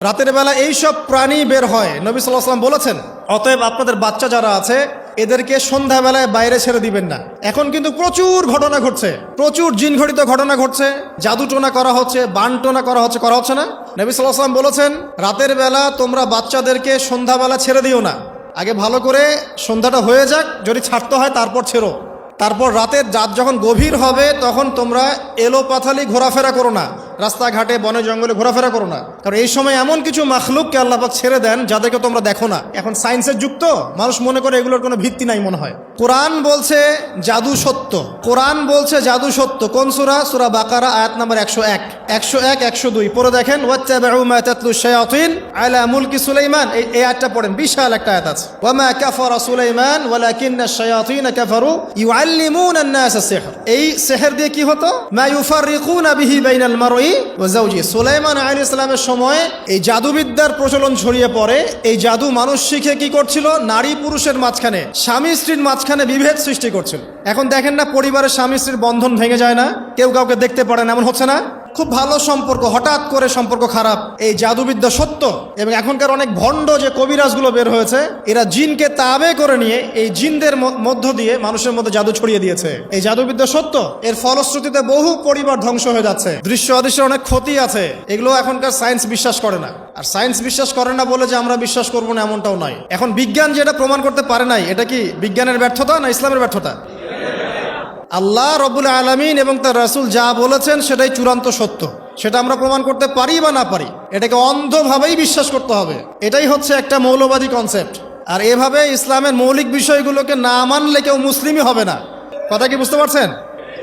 রাতের বেলা এই সব প্রাণী বের হয়, নবী সাল্লাল্লাহু আলাইহি ওয়াসাল্লাম বলেছেন, অতএব আপনাদের বাচ্চা যারা আছে এদেরকে সন্ধ্যাবেলায় বাইরে ছেড়ে দিবেন না। এখন কিন্তু প্রচুর ঘটনা ঘটছে, প্রচুর জিনঘটিত ঘটনা ঘটছে, জাদুটোনা করা হচ্ছে, বানটোনা করা হচ্ছে না? নবী সাল্লাল্লাহু আলাইহি ওয়াসাল্লাম বলেছেন, রাতের বেলা তোমরা বাচ্চাদেরকে সন্ধ্যাবেলা ছেড়ে দিও না, আগে ভালো করে সন্ধ্যাটা হয়ে যাক, যদি ছাড়তে হয় তারপর ছেড়ো। তারপর রাতের রাত যখন গভীর হবে তখন তোমরা এলোপাথালি ঘোরাফেরা করো না, রাস্তাঘাটে বনে জঙ্গলে ঘোরাফেরা করো না, কারণ এই সময় এমন কিছু মাখলুককে আল্লাহ পাক ছেড়ে দেন যাদেরকে তোমরা দেখো না। এখন সায়েন্সের যুগ তো, মানুষ মনে করে এগুলোর কোনো ভিত্তি নাই মনে হয়। কোরআন বলছে জাদু সত্য, কোরআন বলছে জাদু সত্য। কোন সূরা? সূরা বাকারা আয়াত নাম্বার 101, 101, 102 পড়ে দেখেন। ওয়াত্তাবিউ মা তাতলু শায়াতিন আলা মুলকি সুলাইমান, এই আয়াতটা পড়েন, বিশাল একটা আয়াত আছে। ওয়া মা কাফারা সুলাইমান ওয়ালাকিন্না শায়াতিন কাফারু ইউআল্লিমুনা আন-নাস সিহর। এই সিহর দিয়ে কি হতো? মা ইউফাররিকুনা বিহি বাইনাল মারই ওয়া যাওজি। সুলাইমান আলাইহিস সালামের সময় এই জাদুবিদ্যার প্রচলন ছড়িয়ে পড়ে। এই জাদু মানুষ শিখে কি করছিল? নারী পুরুষের মাঝখানে, স্বামী স্ত্রীর মাঝখানে বিভেদ সৃষ্টি করছিল। এখন দেখেন না, পরিবারের স্বামী স্ত্রীর বন্ধন ভেঙে যায় না, কেউ কাউকে দেখতে পারে না, এমন হচ্ছে না? খুব ভালো সম্পর্ক হঠাৎ করে সম্পর্ক খারাপ। এই জাদুবিদ্যা সত্য। এবং এখনকার অনেক ভণ্ড যে কবিরাজগুলো বের হয়েছে, এরা জিনকে তাবে করে নিয়ে এই জিনদের মধ্য দিয়ে মানুষের মধ্যে জাদু ছড়িয়ে দিয়েছে। এই জাদুবিদ্যা সত্য। এর ফলশ্রুতিতে বহু পরিবার ধ্বংস হয়ে যাচ্ছে, দৃশ্য অদৃশ্যের অনেক ক্ষতি আছে। এগুলো এখনকার সায়েন্স বিশ্বাস করে না। আর সায়েন্স বিশ্বাস করে না বলে যে আমরা বিশ্বাস করবো না এমনটাও নয়। এখন বিজ্ঞান যেটা প্রমাণ করতে পারে নাই, এটা কি বিজ্ঞানের ব্যর্থতা না ইসলামের ব্যর্থতা? আল্লাহ রব্বুল আলামিন এবং তার রাসূল যা বলেছেন সেটাই চূড়ান্ত সত্য। সেটা আমরা প্রমাণ করতে পারি বা না পারি, এটাকে অন্ধভাবেই বিশ্বাস করতে হবে। এটাই হচ্ছে একটা মৌলবাদী কনসেপ্ট। আর এভাবে ইসলামের মৌলিক বিষয়গুলোকে না মানলে কেউ মুসলিমই হবে না। কথা কি বুঝতে পারছেন?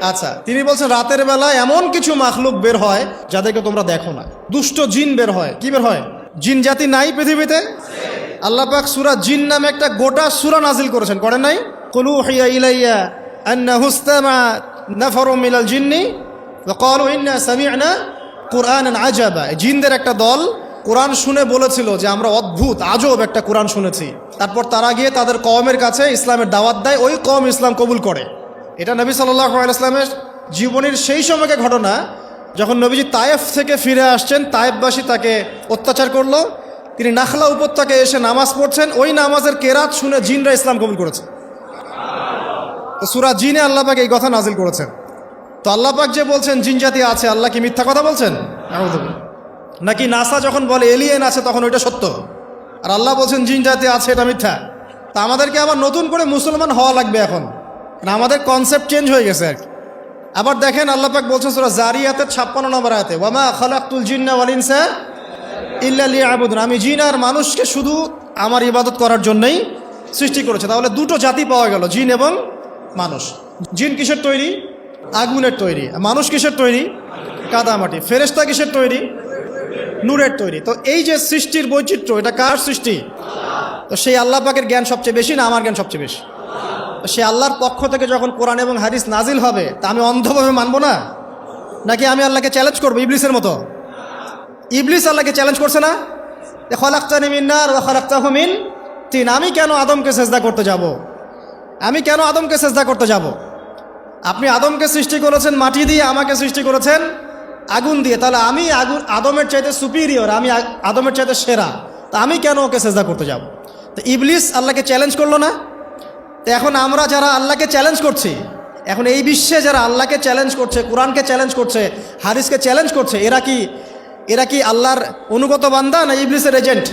আচ্ছা, তিনি বলছেন রাতের বেলা এমন কিছু মাখলুক বের হয় যাদেরকে তোমরা দেখো না। দুষ্ট জিন বের হয়। কি বের হয়? জিন জাতি নাই পৃথিবীতে? আল্লাহ পাক সূরা জিন নামে একটা গোটা সূরা নাজিল করেছেন, করেন নাই? কুল উহিয়া ইলাইয়া أنه استمع نفر من الجن وقالوا إنا سمعنا قرآنا عجبا। জিনদের একটা দল কোরআন শুনে বলেছিল যে আমরা অদ্ভুত আজব একটা কোরআন শুনেছি। তারপর তারা গিয়ে তাদের কওমের কাছে ইসলামের দাওয়াত দেয়, ওই কওম ইসলাম কবুল করে। এটা নবী সাল্লাল্লাহু আলাইহি ওয়াসাল্লামের জীবনের সেই সময়কার ঘটনা, যখন নবীজি তায়েফ থেকে ফিরে আসছেন। তায়েফবাসী তাকে অত্যাচার করলো, তিনি নাখলা উপত্যকায় এসে নামাজ পড়ছেন, ওই নামাজের কেরাত শুনে জিনরা ইসলাম কবুল করেছে। তো সূরা জিনে আল্লাহ পাক এই কথা নাজিল করেছেন। তো আল্লাহ পাক যে বলছেন জিন জাতি আছে, আল্লাহ কি মিথ্যা কথা বলছেন? নাকি নাসা যখন বলে এলিয়েন আছে তখন ওইটা সত্য, আর আল্লাহ বলছেন জিন জাতি আছে এটা মিথ্যা? তা আমাদেরকে আবার নতুন করে মুসলমান হওয়া লাগবে এখন, না আমাদের কনসেপ্ট চেঞ্জ হয়ে গেছে আর কি। আবার দেখেন আল্লাহ পাক বলছেন সূরা জারিয়াতের 56 নম্বর আয়াতে, ওয়ামা খালাকতুল জিন্না ওয়াল ইনসা ইল্লা লিয়াবুদুন। আমি জিন আর মানুষকে শুধু আমার ইবাদত করার জন্যই সৃষ্টি করেছে। তাহলে দুটো জাতি পাওয়া গেল, জিন এবং মানুষ। জিন কিসের তৈরি? আগুনের তৈরি। মানুষ কিসের তৈরি? কাদামাটি। ফেরেশতা কিসের তৈরি? নূরের তৈরি। তো এই যে সৃষ্টির বৈচিত্র্য, এটা কার সৃষ্টি? তো সেই আল্লাহ পাকের জ্ঞান সবচেয়ে বেশি না আমার জ্ঞান সবচেয়ে বেশি? সে আল্লাহর পক্ষ থেকে যখন কোরআন এবং হাদিস নাজিল হবে, তা আমি অন্ধভাবে মানবো না, নাকি আমি আল্লাহকে চ্যালেঞ্জ করবো ইবলিসের মতো? ইবলিস আল্লাহকে চ্যালেঞ্জ করছে না, খলাকতানি মিন নার ওয়া খলাকতাহু মিন তিন। আমি কেন আদমকে সেজদা করতে যাব? আমি কেন আদমকে সেজদা করতে যাব? আপনি আদমকে সৃষ্টি করেছেন মাটি দিয়ে, আমাকে সৃষ্টি করেছেন আগুন দিয়ে। তাহলে আমি আদমের চাইতে সুপিরিয়র, আমি আদমের চাইতে সেরা, তা আমি কেন ওকে সেজদা করতে যাব? তো ইবলিস আল্লাহকে চ্যালেঞ্জ করলো না? তো এখন আমরা যারা আল্লাহকে চ্যালেঞ্জ করছি, এখন এই বিশ্বে যারা আল্লাহকে চ্যালেঞ্জ করছে, কোরআনকে চ্যালেঞ্জ করছে, হাদিসকে চ্যালেঞ্জ করছে, এরা কি আল্লাহর অনুগত বান্দা না ইবলিসের এজেন্ট?